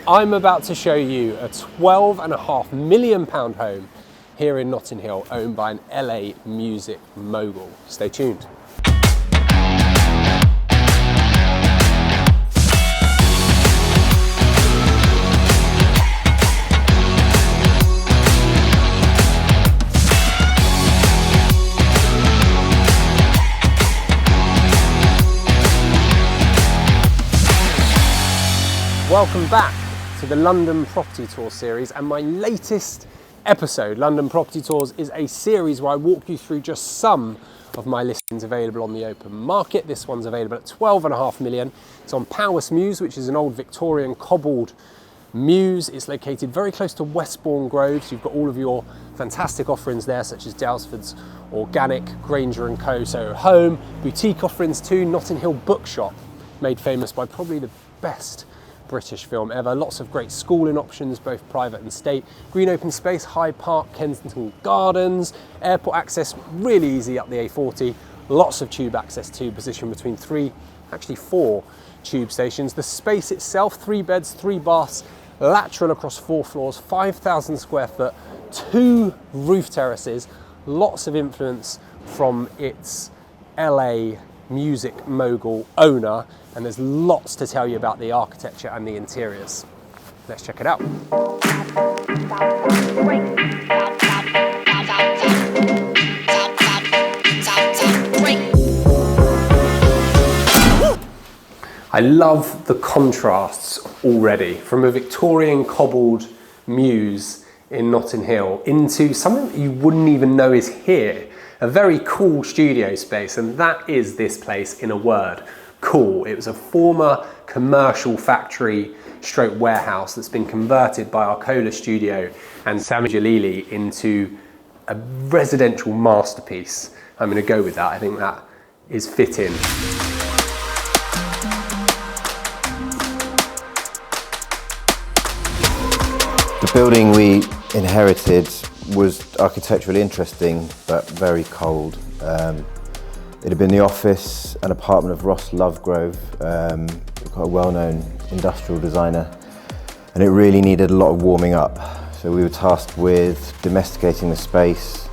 I'm about to show you a £12.5 million home here in Notting Hill, owned by an LA music mogul. Stay tuned. Welcome back to the London Property Tour series, and my latest episode. London Property Tours is a series where I walk you through just some of my listings available on the open market. This one's available at £12.5 million. It's on Powys Mews, which is an old Victorian cobbled mews. It's located very close to Westbourne Grove, so you've got all of your fantastic offerings there, such as Dalesford's Organic, Granger & Co, Soho Home, boutique offerings too, Notting Hill Bookshop, made famous by probably the best British film ever. Lots of great schooling options, both private and state. Green open space, Hyde Park, Kensington Gardens, airport access, really easy up the A40. Lots of tube access too, positioned between actually four tube stations. The space itself, 3 beds, 3 baths, lateral across 4 floors, 5,000 square foot, 2 roof terraces, lots of influence from its LA music mogul owner, and there's lots to tell you about the architecture and the interiors. Let's check it out. I love the contrasts already, from a Victorian cobbled mews in Notting Hill into something that you wouldn't even know is here. A very cool studio space, and that is this place in a word: cool. It was a former commercial factory stroke warehouse that's been converted by Arcola Studio and Sami Jalili into a residential masterpiece. I'm going to go with that. I think that is fitting. The building we inherited was architecturally interesting but very cold. It had been the office and apartment of Ross Lovegrove, quite a well-known industrial designer, and it really needed a lot of warming up. So we were tasked with domesticating the space,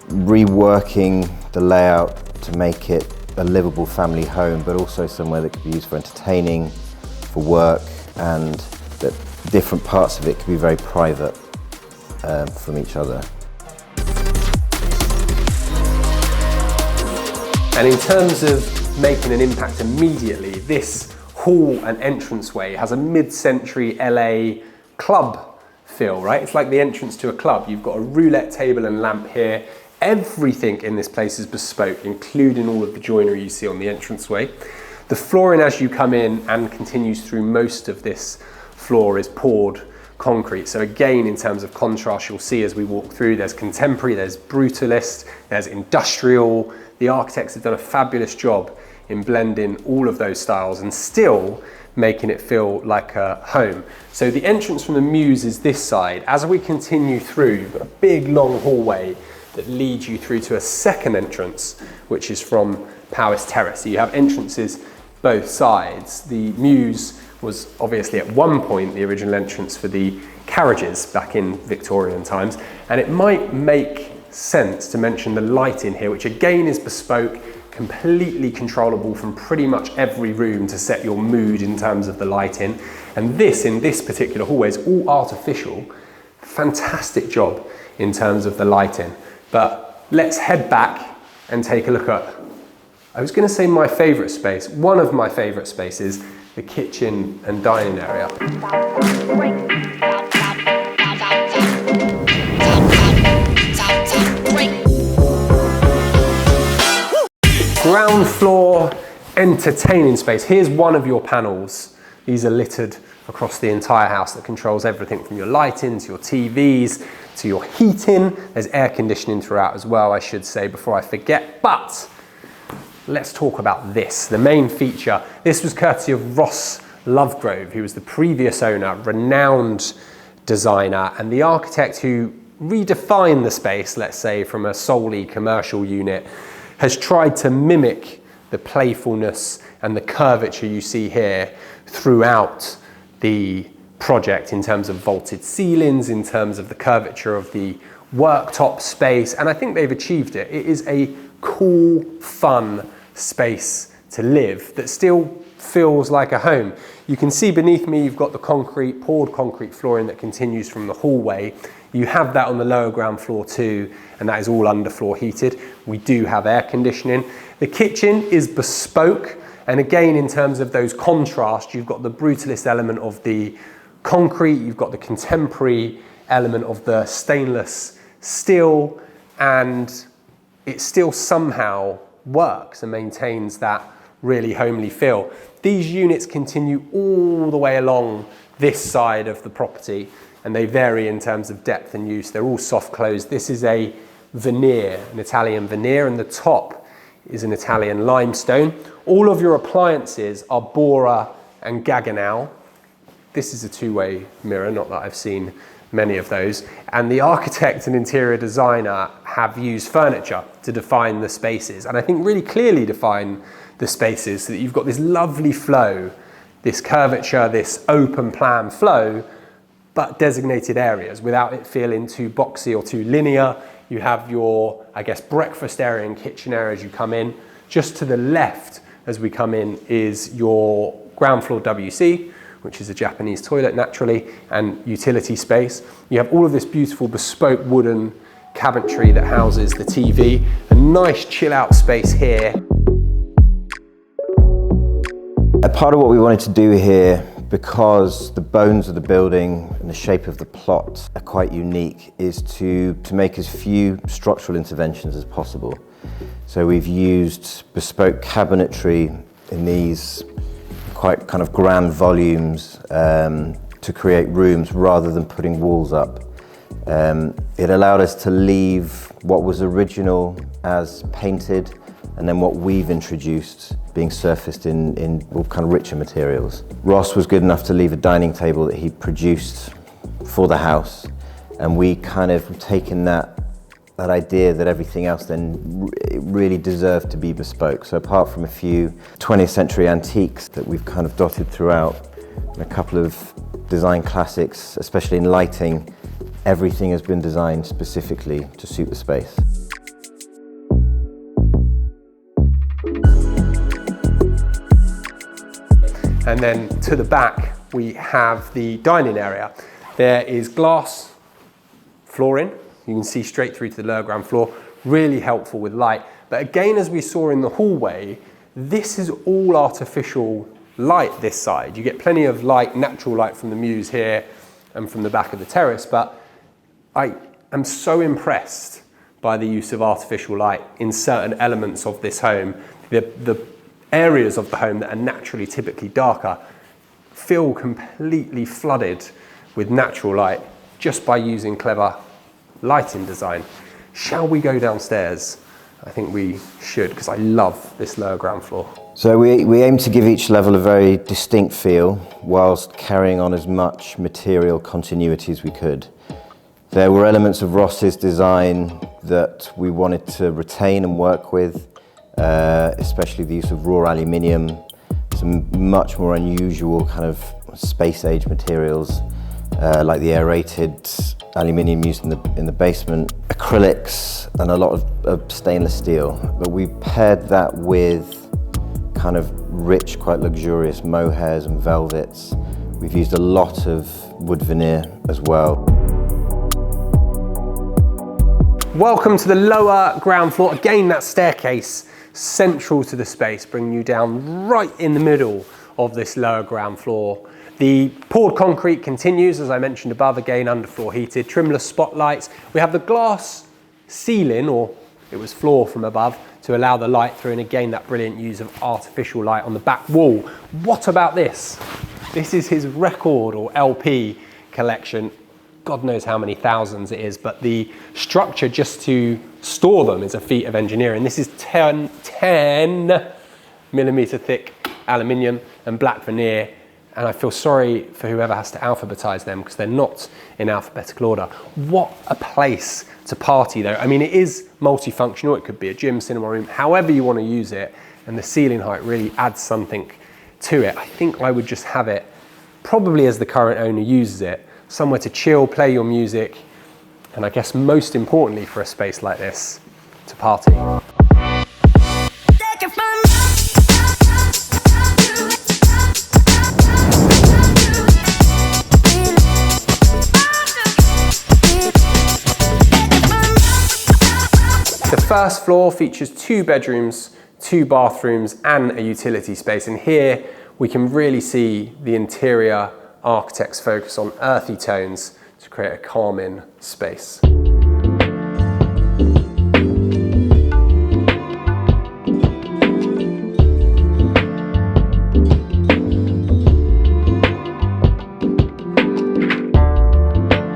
reworking the layout to make it a livable family home, but also somewhere that could be used for entertaining, for work, and that different parts of it could be very private from each other. And in terms of making an impact immediately, this hall and entranceway has a mid-century LA club feel, right? It's like the entrance to a club. You've got a roulette table and lamp here. Everything in this place is bespoke, including all of the joinery you see on the entranceway. The flooring as you come in and continues through most of this floor is poured concrete. So again, in terms of contrast, you'll see as we walk through, there's contemporary, there's brutalist, there's industrial. The architects have done a fabulous job in blending all of those styles and still making it feel like a home. So the entrance from the mews is this side. As we continue through, you've got a big long hallway that leads you through to a second entrance, which is from Powys Terrace. So you have entrances both sides. The mews was obviously at one point the original entrance for the carriages back in Victorian times, and it might make sense to mention the lighting here, which again is bespoke, completely controllable from pretty much every room to set your mood in terms of the lighting. And this, in this particular hallway, is all artificial. Fantastic job in terms of the lighting. But let's head back and take a look at, I was going to say my favourite space, one of my favourite spaces, the kitchen and dining area. Ground floor entertaining space. Here's one of your panels. These are littered across the entire house that controls everything from your lighting to your TVs to your heating. There's air conditioning throughout as well, I should say, before I forget. But let's talk about this, the main feature. This was courtesy of Ross Lovegrove, who was the previous owner, renowned designer, and the architect who redefined the space, let's say, from a solely commercial unit, has tried to mimic the playfulness and the curvature you see here throughout the project in terms of vaulted ceilings, in terms of the curvature of the worktop space, and I think they've achieved it. It is a cool, fun space to live that still feels like a home. You can see beneath me you've got the poured concrete flooring that continues from the hallway. You have that on the lower ground floor too, and that is all underfloor heated. We do have air conditioning. The kitchen is bespoke, and again, in terms of those contrasts, you've got the brutalist element of the concrete, you've got the contemporary element of the stainless steel, and it still somehow works and maintains that really homely feel. These units continue all the way along this side of the property, and they vary in terms of depth and use. They're all soft closed. This is a veneer, an Italian veneer, and the top is an Italian limestone. All of your appliances are Bora and Gaggenau. This is a two-way mirror, not that I've seen many of those. And the architect and interior designer have used furniture to define the spaces, and I think really clearly define the spaces so that you've got this lovely flow, this curvature, this open plan flow, but designated areas without it feeling too boxy or too linear. You have your, I guess, breakfast area and kitchen area as you come in. Just to the left as we come in is your ground floor WC, which is a Japanese toilet naturally, and utility space. You have all of this beautiful bespoke wooden cabinetry that houses the TV, a nice chill out space here. A part of what we wanted to do here, because the bones of the building and the shape of the plot are quite unique, is to make as few structural interventions as possible. So we've used bespoke cabinetry in these quite kind of grand volumes to create rooms rather than putting walls up. It allowed us to leave what was original as painted, and then what we've introduced being surfaced in kind of richer materials. Ross was good enough to leave a dining table that he'd produced for the house, and we kind of taken that idea that everything else then really deserved to be bespoke. So apart from a few 20th century antiques that we've kind of dotted throughout, and a couple of design classics, especially in lighting, everything has been designed specifically to suit the space. And then to the back, we have the dining area. There is glass flooring. You can see straight through to the lower ground floor, really helpful with light. But again, as we saw in the hallway, this is all artificial light this side. You get plenty of light, natural light from the mews here and from the back of the terrace, but I am so impressed by the use of artificial light in certain elements of this home. The areas of the home that are naturally typically darker feel completely flooded with natural light just by using clever lighting design. Shall we go downstairs? I think we should, because I love this lower ground floor. So we aim to give each level a very distinct feel whilst carrying on as much material continuity as we could. There were elements of Ross's design that we wanted to retain and work with, especially the use of raw aluminium, some much more unusual kind of space age materials, like the aerated aluminium used in the basement, acrylics, and a lot of stainless steel. But we paired that with kind of rich, quite luxurious mohairs and velvets. We've used a lot of wood veneer as well. Welcome to the lower ground floor. Again, that staircase central to the space, bringing you down right in the middle of this lower ground floor. The poured concrete continues, as I mentioned above, again underfloor heated, trimless spotlights. We have the glass ceiling, or it was floor from above, to allow the light through, and again that brilliant use of artificial light on the back wall. What about this? This is his record or LP collection. God knows how many thousands it is, but the structure just to store them is a feat of engineering. This is 10 millimeter thick aluminium and black veneer, and I feel sorry for whoever has to alphabetize them because they're not in alphabetical order. What a place to party though. I mean, it is multifunctional. It could be a gym, cinema room, however you want to use it, and the ceiling height really adds something to it. I think I would just have it probably as the current owner uses it, somewhere to chill, play your music, and I guess most importantly for a space like this, to party. The first floor features 2 bedrooms, 2 bathrooms and a utility space, and here we can really see the interior architect's focus on earthy tones to create a calming space.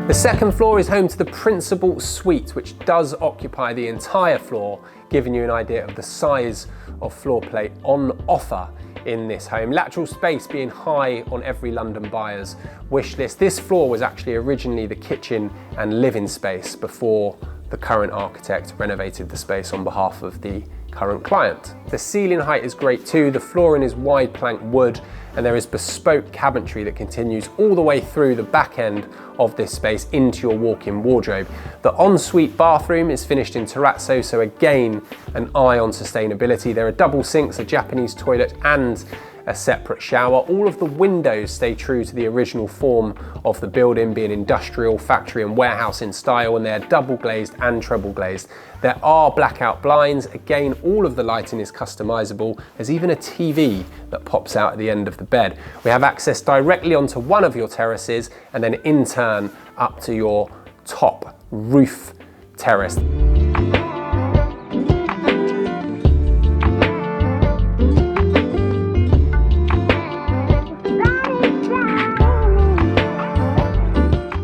The second floor is home to the principal suite, which does occupy the entire floor, giving you an idea of the size of floor plate on offer in this home. Lateral space being high on every London buyer's wish list. This floor was actually originally the kitchen and living space before the current architect renovated the space on behalf of the current client. The ceiling height is great too. The flooring is wide plank wood, and there is bespoke cabinetry that continues all the way through the back end of this space into your walk-in wardrobe. The ensuite bathroom is finished in terrazzo, so again, an eye on sustainability. There are double sinks, a Japanese toilet, and a separate shower. All of the windows stay true to the original form of the building, being industrial, factory and warehouse in style, and they're double glazed and treble glazed. There are blackout blinds. Again, all of the lighting is customizable. There's even a TV that pops out at the end of the bed. We have access directly onto one of your terraces and then in turn up to your top roof terrace.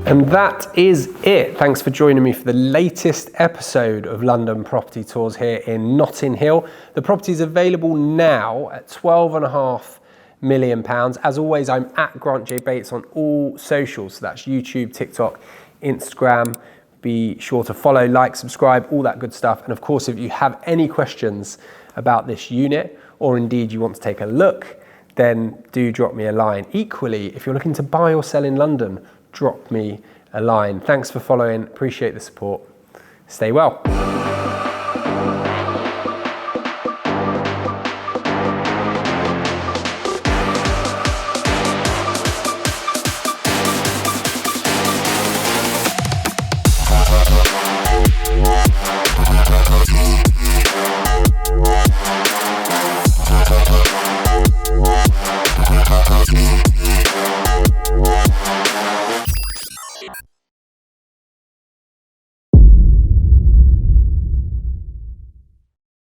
And that is it. Thanks for joining me for the latest episode of London Property Tours here in Notting Hill. The property is available now at £12.5 million. As always, I'm at Grant J. Bates on all socials. So that's YouTube, TikTok, Instagram. Be sure to follow, like, subscribe, all that good stuff. And of course, if you have any questions about this unit, or indeed you want to take a look, then do drop me a line. Equally, if you're looking to buy or sell in London, drop me a line. Thanks for following, appreciate the support. Stay well.